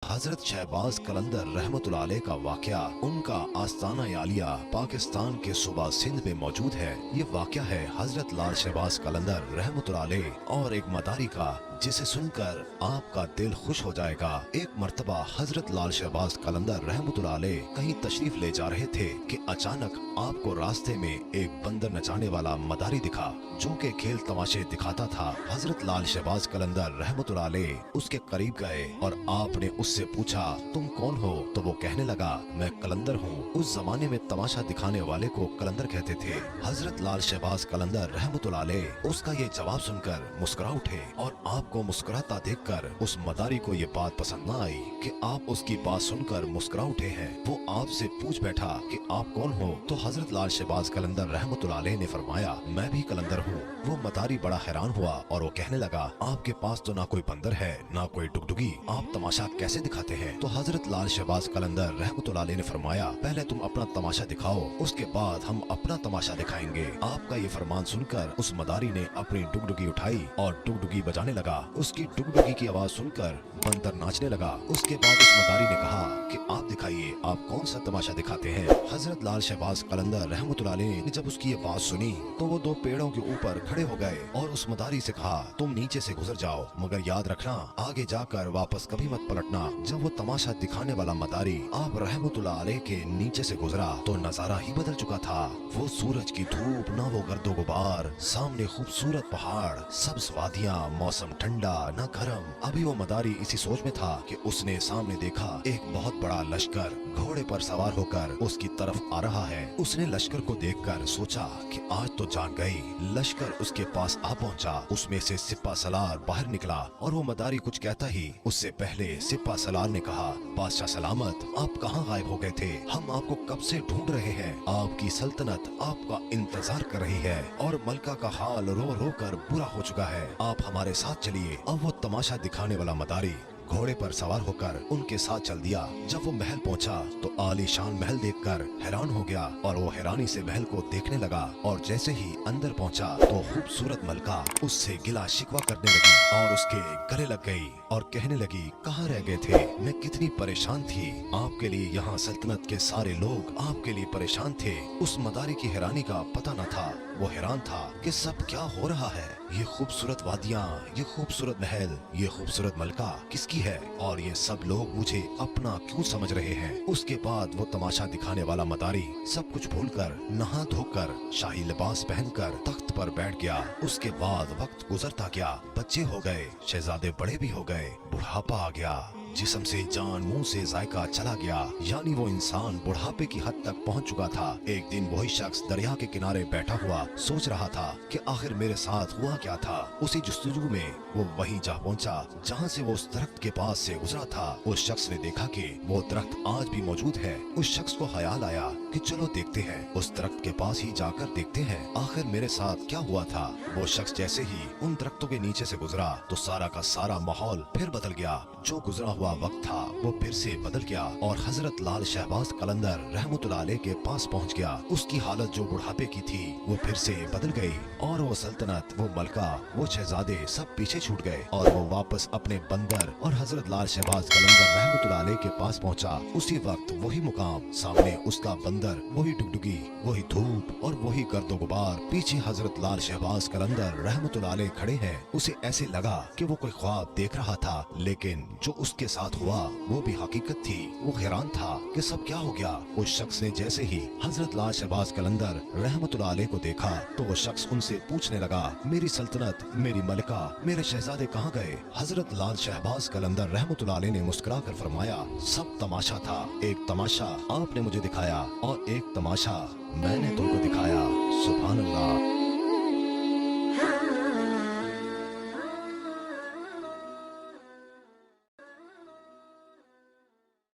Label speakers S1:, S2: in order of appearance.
S1: हजरत शहबाज कलंदर रहमतुल्लाह अलैह का वाकया उनका आस्ताना आलिया पाकिस्तान के सूबा सिंध में मौजूद है। ये वाकया है हजरत लाल शहबाज कलंदर रहमतुल्लाह अलैह और एक मदारी का, जिसे सुनकर आपका दिल खुश हो जाएगा। एक मर्तबा हजरत लाल शहबाज कलंदर रहमतुल्लाह अलैह कहीं तशरीफ ले जा रहे थे कि अचानक आपको रास्ते में एक बंदर नचाने वाला मदारी दिखा, जो के खेल तमाशे दिखाता था। हजरत लाल शहबाज कलंदर रहमतुल्लाह अलैह उसके करीब गए और आपने उससे पूछा, तुम कौन हो? तो वो कहने लगा, मैं कलंदर हूँ। उस जमाने में तमाशा दिखाने वाले को कलंदर कहते थे। हजरत लाल शहबाज कलंदर रहमतुल्लाह अलैह उसका ये जवाब सुनकर मुस्कुरा उठे और आपको मुस्कुराता देखकर उस मदारी को ये बात पसंद न आई कि आप उसकी बात सुनकर मुस्कुरा उठे हैं। वो आपसे पूछ बैठा कि आप कौन हो? तो हजरत लाल शहबाज कलंदर रहमतुल्लाह अलैह ने फरमाया, मैं भी कलंदर हूँ। वो मदारी बड़ा हैरान हुआ और वो कहने लगा, आपके पास तो ना कोई बंदर है ना कोई डुगडुगी, आप तमाशा कैसे दिखाते हैं? तो हजरत लाल शहबाज कलंदर रहमतुल्लाह अलैह ने फरमाया, पहले तुम अपना तमाशा दिखाओ, उसके बाद हम अपना तमाशा दिखाएंगे। आपका ये फरमान सुनकर उस मदारी ने अपनी डुगडुगी उठाई और डुगडुगी बजाने लगा। उसकी डुगडुगी की आवाज सुनकर बंदर नाचने लगा। उसके बाद उस मदारी ने कहा कि आप दिखाइए, आप कौन सा तमाशा दिखाते हैं? हजरत लाल शहबाज कलंदर रहमतुल्लाह अलैह ने जब उसकी ये बात सुनी तो वो दो पेड़ों के ऊपर खड़े हो गए और उस मदारी से कहा, तुम नीचे से गुजर जाओ, मगर याद रखना आगे जाकर वापस कभी मत पलटना। जब वो तमाशा दिखाने वाला मदारी आप रहमतुल्लाह अलैह के नीचे से गुजरा तो नजारा ही बदल चुका था। वो सूरज की धूप, ना वो गर्दो गुबार, सामने खूबसूरत पहाड़, सब्ज वादियां, मौसम ठंडा न गर्म। अभी वो मदारी इसी सोच में था कि उसने सामने देखा एक बहुत बड़ा लश्कर घोड़े पर सवार होकर उसकी तरफ आ रहा है। उसने लश्कर को देखकर सोचा कि आज तो जान गई। लश्कर उसके पास आ पहुंचा। उसमें से सिपा सलार बाहर निकला और वो मदारी कुछ कहता ही उससे पहले सिपा सलार ने कहा, बादशाह सलामत, आप कहाँ गायब हो गए थे? हम आपको कब से ढूंढ रहे हैं। आपकी सल्तनत आपका इंतजार कर रही है और मलका का हाल रो रो कर बुरा हो चुका है। आप हमारे साथ चलिए। अब वो तमाशा दिखाने वाला मदारी घोड़े पर सवार होकर उनके साथ चल दिया। जब वो महल पहुंचा तो आलीशान महल देखकर हैरान हो गया और वो हैरानी से महल को देखने लगा और जैसे ही अंदर पहुंचा तो खूबसूरत मलका उससे गिला शिकवा करने लगी और उसके गले लग गई और कहने लगी, कहाँ रह गए थे? मैं कितनी परेशान थी। आपके लिए यहाँ सल्तनत के सारे लोग आपके लिए परेशान थे। उस मदारी की हैरानी का पता न था। वो हैरान था कि सब क्या हो रहा है। ये खूबसूरत वादियाँ, ये खूबसूरत महल, ये खूबसूरत मलका किसकी है और ये सब लोग मुझे अपना क्यों समझ रहे हैं? उसके बाद वो तमाशा दिखाने वाला मदारी सब कुछ भूलकर नहा धोकर शाही लिबास पहनकर तख्त पर बैठ गया। उसके बाद वक्त गुजरता गया, बच्चे हो गए, शहजादे बड़े भी हो गए, बुढ़ापा आ गया, जिस्म से जान मुंह से जायका चला गया। यानी वो इंसान बुढ़ापे की हद तक पहुंच चुका था। एक दिन वही शख्स दरिया के किनारे बैठा हुआ सोच रहा था कि आखिर मेरे साथ हुआ क्या था। उसी जुस्तजू में वो वहीं जा पहुंचा जहां से वो उस दरख्त के पास से गुजरा था। उस शख्स ने देखा कि वो दरख्त आज भी मौजूद है। उस शख्स को ख्याल आया कि चलो देखते हैं, उस दरख्त के पास ही जाकर देखते हैं आखिर मेरे साथ क्या हुआ था। वो शख्स जैसे ही उन दरख्तों के नीचे से गुजरा तो सारा का सारा माहौल फिर बदल गया। जो गुजरा हुआ वक्त था वो फिर से बदल गया और हजरत लाल शहबाज कलंदर रहमतुल्लाह अलैह के पास पहुंच गया। उसकी हालत जो बुढ़ापे की थी वो फिर से बदल गई और वो सल्तनत, वो मलका, वो शहजादे सब पीछे छूट गए और वो वापस अपने बंदर और हजरत लाल शहबाज कलंदर रहमतुल्लाह अलैह के पास पहुंचा। उसी वक्त वही मुकाम, सामने उसका बंदर, वही डुगडुगी, वही धूप और वही गर्दो गुबार। पीछे हजरत लाल शहबाज कलंदर रहमतुल्लाह अलैह खड़े हैं। उसे ऐसे लगा कि वो कोई ख्वाब देख रहा था, लेकिन जो उसके साथ हुआ वो भी हकीकत थी। वो हैरान था कि सब क्या हो गया। उस शख्स ने जैसे ही हजरत लाल शहबाज कलंदर रहमतुल्लाह अलैह को देखा तो वो शख्स उनसे पूछने लगा, मेरी सल्तनत, मेरी मलिका, मेरे शहजादे कहाँ गए? हजरत लाल शहबाज कलंदर रहमतुल्लाह अलैह ने मुस्कुरा कर फरमाया, सब तमाशा था। एक तमाशा आपने मुझे दिखाया और एक तमाशा मैंने तुमको दिखाया। सुभान अल्लाह।